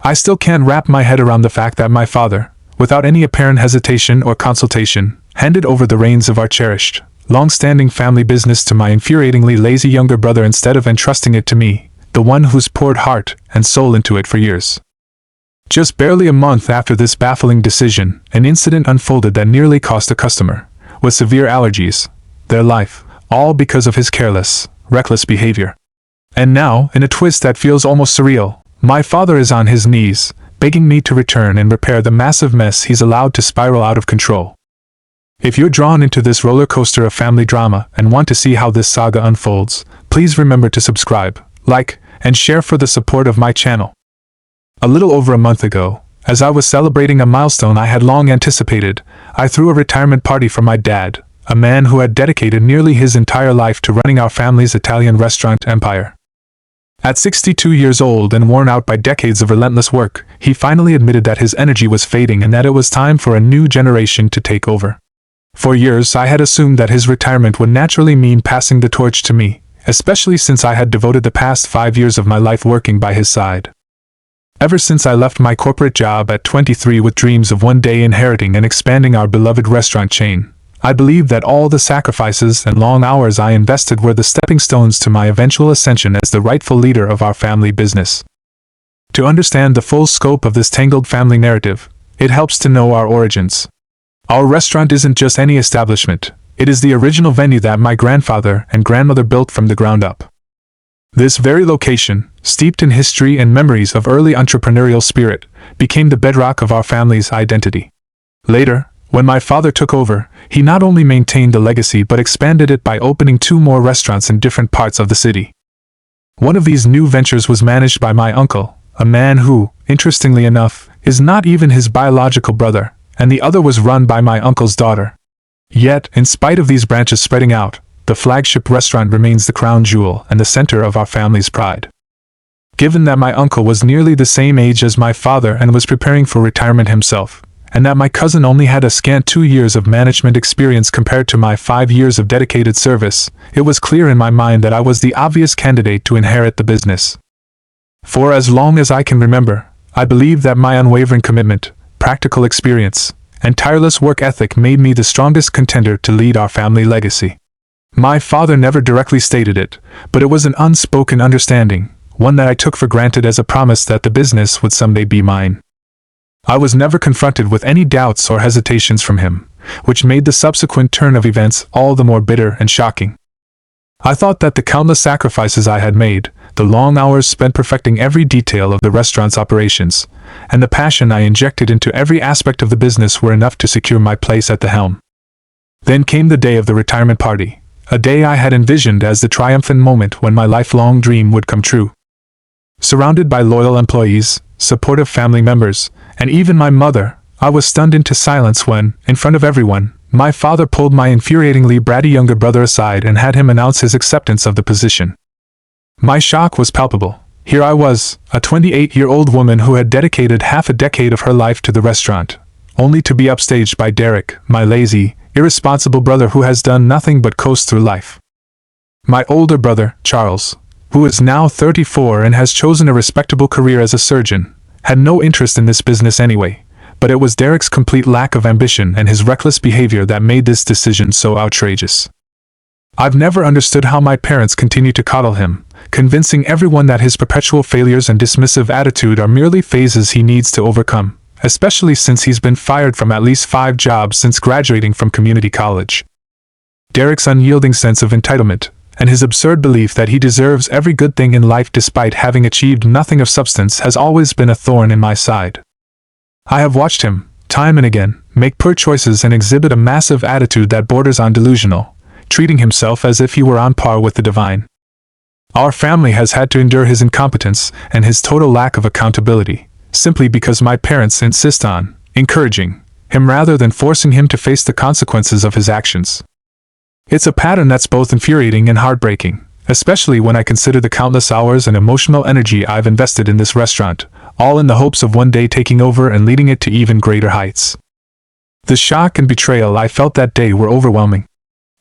I still can't wrap my head around the fact that my father, without any apparent hesitation or consultation, handed over the reins of our cherished, long-standing family business to my infuriatingly lazy younger brother instead of entrusting it to me, the one who's poured heart and soul into it for years. Just barely a month after this baffling decision, an incident unfolded that nearly cost a customer, with severe allergies, their life, all because of his careless, reckless behavior. And now, in a twist that feels almost surreal, my father is on his knees, begging me to return and repair the massive mess he's allowed to spiral out of control. If you're drawn into this roller coaster of family drama and want to see how this saga unfolds, please remember to subscribe, like, and share for the support of my channel. A little over a month ago, as I was celebrating a milestone I had long anticipated, I threw a retirement party for my dad, a man who had dedicated nearly his entire life to running our family's Italian restaurant empire. At 62 years old and worn out by decades of relentless work, he finally admitted that his energy was fading and that it was time for a new generation to take over. For years I had assumed that his retirement would naturally mean passing the torch to me, especially since I had devoted the past 5 years of my life working by his side. Ever since I left my corporate job at 23 with dreams of one day inheriting and expanding our beloved restaurant chain, I believed that all the sacrifices and long hours I invested were the stepping stones to my eventual ascension as the rightful leader of our family business. To understand the full scope of this tangled family narrative, it helps to know our origins. Our restaurant isn't just any establishment, it is the original venue that my grandfather and grandmother built from the ground up. This very location, steeped in history and memories of early entrepreneurial spirit, became the bedrock of our family's identity. Later, when my father took over, he not only maintained the legacy but expanded it by opening 2 more restaurants in different parts of the city. One of these new ventures was managed by my uncle, a man who, interestingly enough, is not even his biological brother, and the other was run by my uncle's daughter. Yet, in spite of these branches spreading out, the flagship restaurant remains the crown jewel and the center of our family's pride. Given that my uncle was nearly the same age as my father and was preparing for retirement himself, and that my cousin only had a scant 2 years of management experience compared to my 5 years of dedicated service, it was clear in my mind that I was the obvious candidate to inherit the business. For as long as I can remember, I believe that my unwavering commitment, practical experience, and tireless work ethic made me the strongest contender to lead our family legacy. My father never directly stated it, but it was an unspoken understanding, one that I took for granted as a promise that the business would someday be mine. I was never confronted with any doubts or hesitations from him, which made the subsequent turn of events all the more bitter and shocking. I thought that the countless sacrifices I had made, the long hours spent perfecting every detail of the restaurant's operations, and the passion I injected into every aspect of the business were enough to secure my place at the helm. Then came the day of the retirement party, a day I had envisioned as the triumphant moment when my lifelong dream would come true. Surrounded by loyal employees, supportive family members, and even my mother, I was stunned into silence when, in front of everyone, my father pulled my infuriatingly bratty younger brother aside and had him announce his acceptance of the position. My shock was palpable. Here I was, a 28-year-old woman who had dedicated half a decade of her life to the restaurant, only to be upstaged by Derek, my lazy, irresponsible brother who has done nothing but coast through life. My older brother, Charles, who is now 34 and has chosen a respectable career as a surgeon, had no interest in this business anyway, but it was Derek's complete lack of ambition and his reckless behavior that made this decision so outrageous. I've never understood how my parents continue to coddle him, convincing everyone that his perpetual failures and dismissive attitude are merely phases he needs to overcome, especially since he's been fired from at least 5 jobs since graduating from community college. Derek's unyielding sense of entitlement, and his absurd belief that he deserves every good thing in life despite having achieved nothing of substance has always been a thorn in my side. I have watched him, time and again, make poor choices and exhibit a massive attitude that borders on delusional, treating himself as if he were on par with the divine. Our family has had to endure his incompetence and his total lack of accountability, simply because my parents insist on encouraging him rather than forcing him to face the consequences of his actions. It's a pattern that's both infuriating and heartbreaking, especially when I consider the countless hours and emotional energy I've invested in this restaurant, all in the hopes of one day taking over and leading it to even greater heights. The shock and betrayal I felt that day were overwhelming.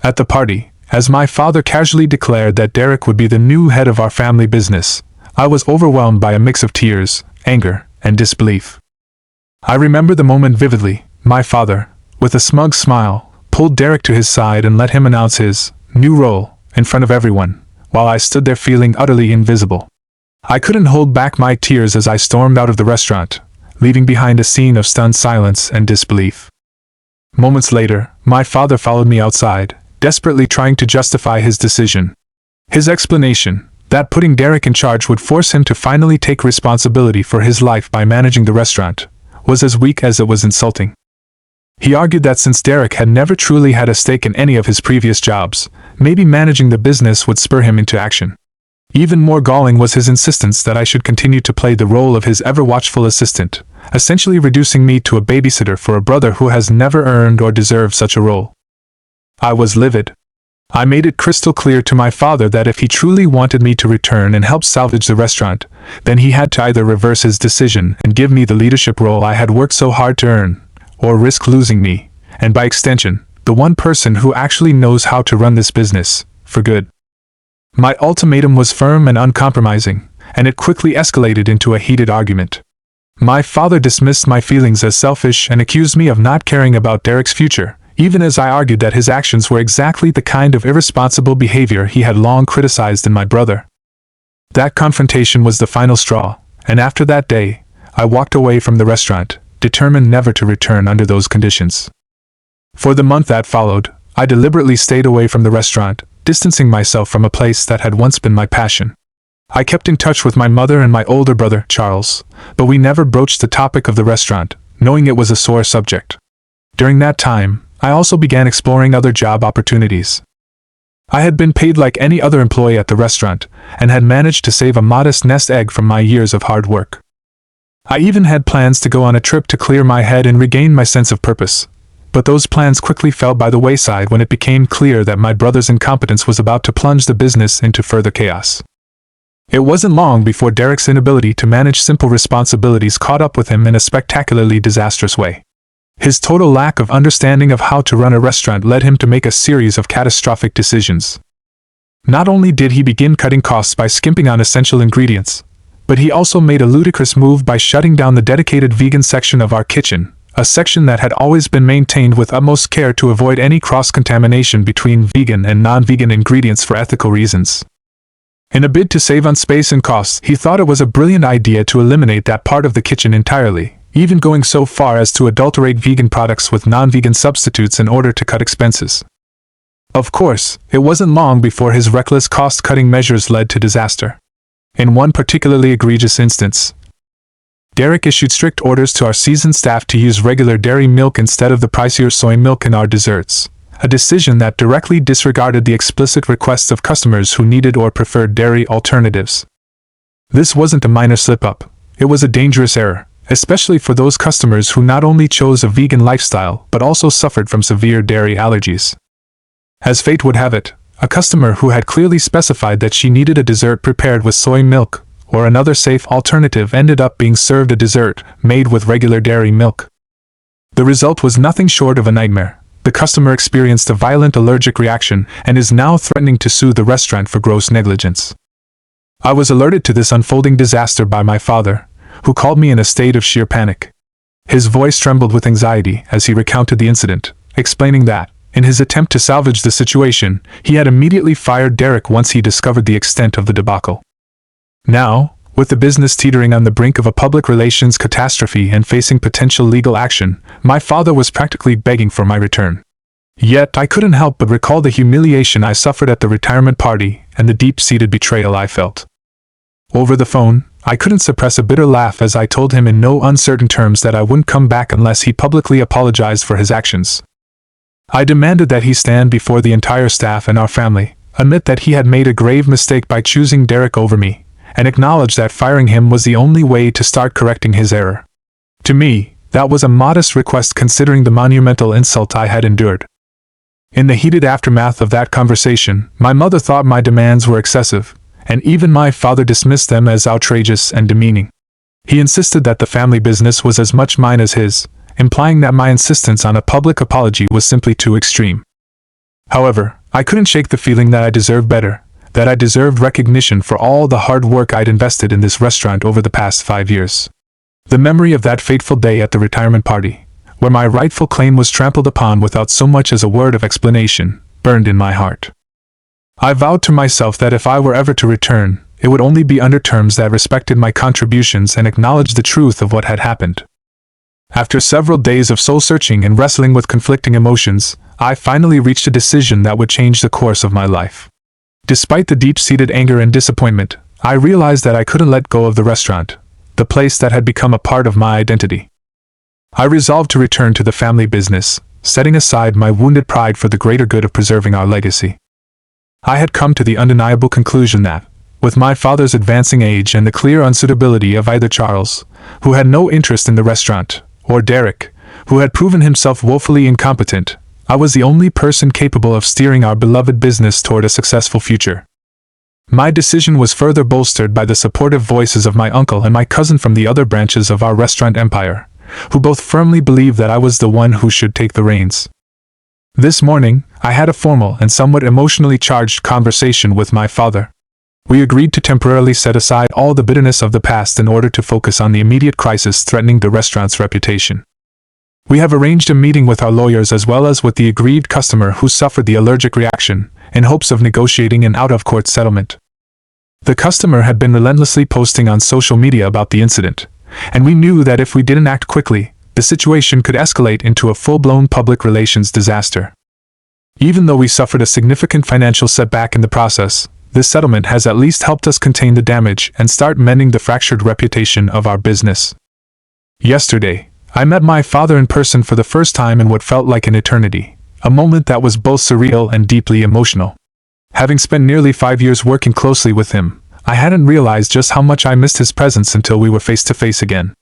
At the party, as my father casually declared that Derek would be the new head of our family business, I was overwhelmed by a mix of tears, anger, and disbelief. I remember the moment vividly. My father, with a smug smile, pulled Derek to his side and let him announce his new role in front of everyone, while I stood there feeling utterly invisible. I couldn't hold back my tears as I stormed out of the restaurant, leaving behind a scene of stunned silence and disbelief. Moments later, my father followed me outside, desperately trying to justify his decision. His explanation, that putting Derek in charge would force him to finally take responsibility for his life by managing the restaurant, was as weak as it was insulting. He argued that since Derek had never truly had a stake in any of his previous jobs, maybe managing the business would spur him into action. Even more galling was his insistence that I should continue to play the role of his ever-watchful assistant, essentially reducing me to a babysitter for a brother who has never earned or deserved such a role. I was livid. I made it crystal clear to my father that if he truly wanted me to return and help salvage the restaurant, then he had to either reverse his decision and give me the leadership role I had worked so hard to earn, or risk losing me, and by extension, the one person who actually knows how to run this business, for good. My ultimatum was firm and uncompromising, and it quickly escalated into a heated argument. My father dismissed my feelings as selfish and accused me of not caring about Derek's future, even as I argued that his actions were exactly the kind of irresponsible behavior he had long criticized in my brother. That confrontation was the final straw, and after that day, I walked away from the restaurant, determined never to return under those conditions. For the month that followed, I deliberately stayed away from the restaurant, distancing myself from a place that had once been my passion. I kept in touch with my mother and my older brother, Charles, but we never broached the topic of the restaurant, knowing it was a sore subject. During that time, I also began exploring other job opportunities. I had been paid like any other employee at the restaurant, and had managed to save a modest nest egg from my years of hard work. I even had plans to go on a trip to clear my head and regain my sense of purpose. But those plans quickly fell by the wayside when it became clear that my brother's incompetence was about to plunge the business into further chaos. It wasn't long before Derek's inability to manage simple responsibilities caught up with him in a spectacularly disastrous way. His total lack of understanding of how to run a restaurant led him to make a series of catastrophic decisions. Not only did he begin cutting costs by skimping on essential ingredients, but he also made a ludicrous move by shutting down the dedicated vegan section of our kitchen, a section that had always been maintained with utmost care to avoid any cross-contamination between vegan and non-vegan ingredients for ethical reasons. In a bid to save on space and costs, he thought it was a brilliant idea to eliminate that part of the kitchen entirely, even going so far as to adulterate vegan products with non-vegan substitutes in order to cut expenses. Of course, it wasn't long before his reckless cost-cutting measures led to disaster. In one particularly egregious instance, Derek issued strict orders to our seasoned staff to use regular dairy milk instead of the pricier soy milk in our desserts, a decision that directly disregarded the explicit requests of customers who needed or preferred dairy alternatives. This wasn't a minor slip-up, it was a dangerous error, especially for those customers who not only chose a vegan lifestyle but also suffered from severe dairy allergies. As fate would have it, a customer who had clearly specified that she needed a dessert prepared with soy milk, or another safe alternative, ended up being served a dessert made with regular dairy milk. The result was nothing short of a nightmare. The customer experienced a violent allergic reaction and is now threatening to sue the restaurant for gross negligence. I was alerted to this unfolding disaster by my father, who called me in a state of sheer panic. His voice trembled with anxiety as he recounted the incident, explaining that, in his attempt to salvage the situation, he had immediately fired Derek once he discovered the extent of the debacle. Now, with the business teetering on the brink of a public relations catastrophe and facing potential legal action, my father was practically begging for my return. Yet I couldn't help but recall the humiliation I suffered at the retirement party and the deep-seated betrayal I felt. Over the phone, I couldn't suppress a bitter laugh as I told him in no uncertain terms that I wouldn't come back unless he publicly apologized for his actions. I demanded that he stand before the entire staff and our family, admit that he had made a grave mistake by choosing Derek over me, and acknowledge that firing him was the only way to start correcting his error. To me, that was a modest request considering the monumental insult I had endured. In the heated aftermath of that conversation, my mother thought my demands were excessive, and even my father dismissed them as outrageous and demeaning. He insisted that the family business was as much mine as his, implying that my insistence on a public apology was simply too extreme. However, I couldn't shake the feeling that I deserved better, that I deserved recognition for all the hard work I'd invested in this restaurant over the past 5 years. The memory of that fateful day at the retirement party, where my rightful claim was trampled upon without so much as a word of explanation, burned in my heart. I vowed to myself that if I were ever to return, it would only be under terms that respected my contributions and acknowledged the truth of what had happened. After several days of soul-searching and wrestling with conflicting emotions, I finally reached a decision that would change the course of my life. Despite the deep-seated anger and disappointment, I realized that I couldn't let go of the restaurant, the place that had become a part of my identity. I resolved to return to the family business, setting aside my wounded pride for the greater good of preserving our legacy. I had come to the undeniable conclusion that, with my father's advancing age and the clear unsuitability of either Charles, who had no interest in the restaurant, or Derek, who had proven himself woefully incompetent, I was the only person capable of steering our beloved business toward a successful future. My decision was further bolstered by the supportive voices of my uncle and my cousin from the other branches of our restaurant empire, who both firmly believed that I was the one who should take the reins. This morning, I had a formal and somewhat emotionally charged conversation with my father. We agreed to temporarily set aside all the bitterness of the past in order to focus on the immediate crisis threatening the restaurant's reputation. We have arranged a meeting with our lawyers as well as with the aggrieved customer who suffered the allergic reaction, in hopes of negotiating an out-of-court settlement. The customer had been relentlessly posting on social media about the incident, and we knew that if we didn't act quickly, the situation could escalate into a full-blown public relations disaster. Even though we suffered a significant financial setback in the process, this settlement has at least helped us contain the damage and start mending the fractured reputation of our business. Yesterday, I met my father in person for the first time in what felt like an eternity, a moment that was both surreal and deeply emotional. Having spent nearly 5 years working closely with him, I hadn't realized just how much I missed his presence until we were face to face again.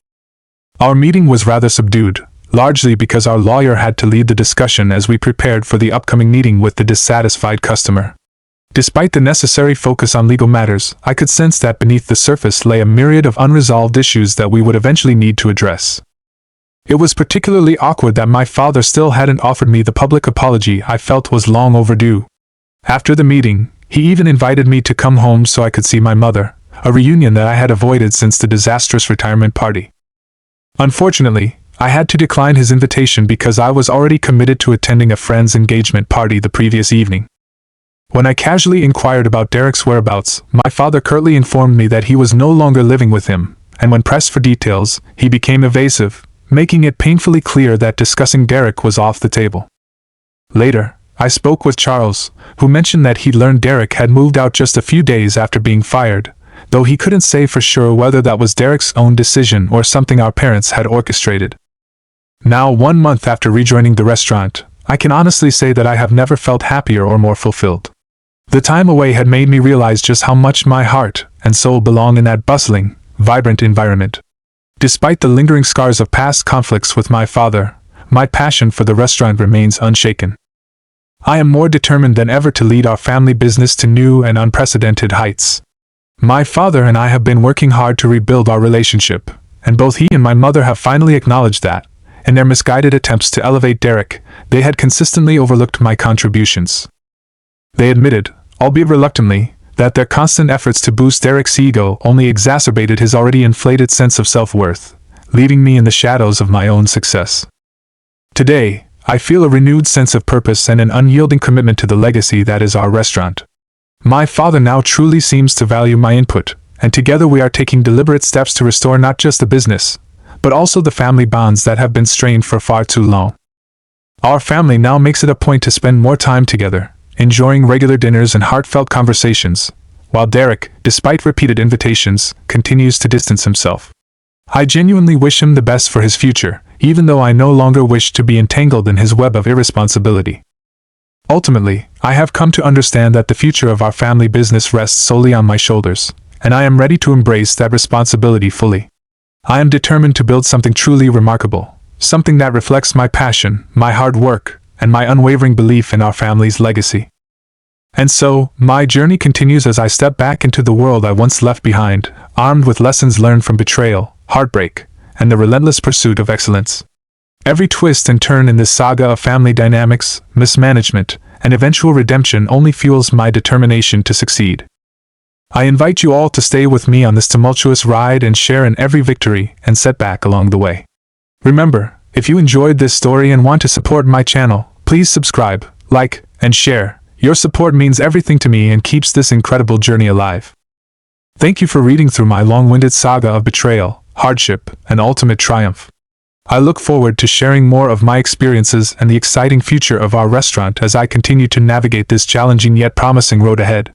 Our meeting was rather subdued, largely because our lawyer had to lead the discussion as we prepared for the upcoming meeting with the dissatisfied customer. Despite the necessary focus on legal matters, I could sense that beneath the surface lay a myriad of unresolved issues that we would eventually need to address. It was particularly awkward that my father still hadn't offered me the public apology I felt was long overdue. After the meeting, he even invited me to come home so I could see my mother, a reunion that I had avoided since the disastrous retirement party. Unfortunately, I had to decline his invitation because I was already committed to attending a friend's engagement party the previous evening. When I casually inquired about Derek's whereabouts, my father curtly informed me that he was no longer living with him, and when pressed for details, he became evasive, making it painfully clear that discussing Derek was off the table. Later, I spoke with Charles, who mentioned that he'd learned Derek had moved out just a few days after being fired, though he couldn't say for sure whether that was Derek's own decision or something our parents had orchestrated. Now, 1 month after rejoining the restaurant, I can honestly say that I have never felt happier or more fulfilled. The time away had made me realize just how much my heart and soul belong in that bustling, vibrant environment. Despite the lingering scars of past conflicts with my father, my passion for the restaurant remains unshaken. I am more determined than ever to lead our family business to new and unprecedented heights. My father and I have been working hard to rebuild our relationship, and both he and my mother have finally acknowledged that, in their misguided attempts to elevate Derek, they had consistently overlooked my contributions. They admitted, albeit reluctantly, that their constant efforts to boost Derek's ego only exacerbated his already inflated sense of self-worth, leaving me in the shadows of my own success. Today, I feel a renewed sense of purpose and an unyielding commitment to the legacy that is our restaurant. My father now truly seems to value my input, and together we are taking deliberate steps to restore not just the business, but also the family bonds that have been strained for far too long. Our family now makes it a point to spend more time together, enjoying regular dinners and heartfelt conversations, while Derek, despite repeated invitations, continues to distance himself. I genuinely wish him the best for his future, even though I no longer wish to be entangled in his web of irresponsibility. Ultimately, I have come to understand that the future of our family business rests solely on my shoulders, and I am ready to embrace that responsibility fully. I am determined to build something truly remarkable, something that reflects my passion, my hard work, and my unwavering belief in our family's legacy. And so, my journey continues as I step back into the world I once left behind, armed with lessons learned from betrayal, heartbreak, and the relentless pursuit of excellence. Every twist and turn in this saga of family dynamics, mismanagement, and eventual redemption only fuels my determination to succeed. I invite you all to stay with me on this tumultuous ride and share in every victory and setback along the way. Remember, if you enjoyed this story and want to support my channel, please subscribe, like, and share. Your support means everything to me and keeps this incredible journey alive. Thank you for reading through my long-winded saga of betrayal, hardship, and ultimate triumph. I look forward to sharing more of my experiences and the exciting future of our restaurant as I continue to navigate this challenging yet promising road ahead.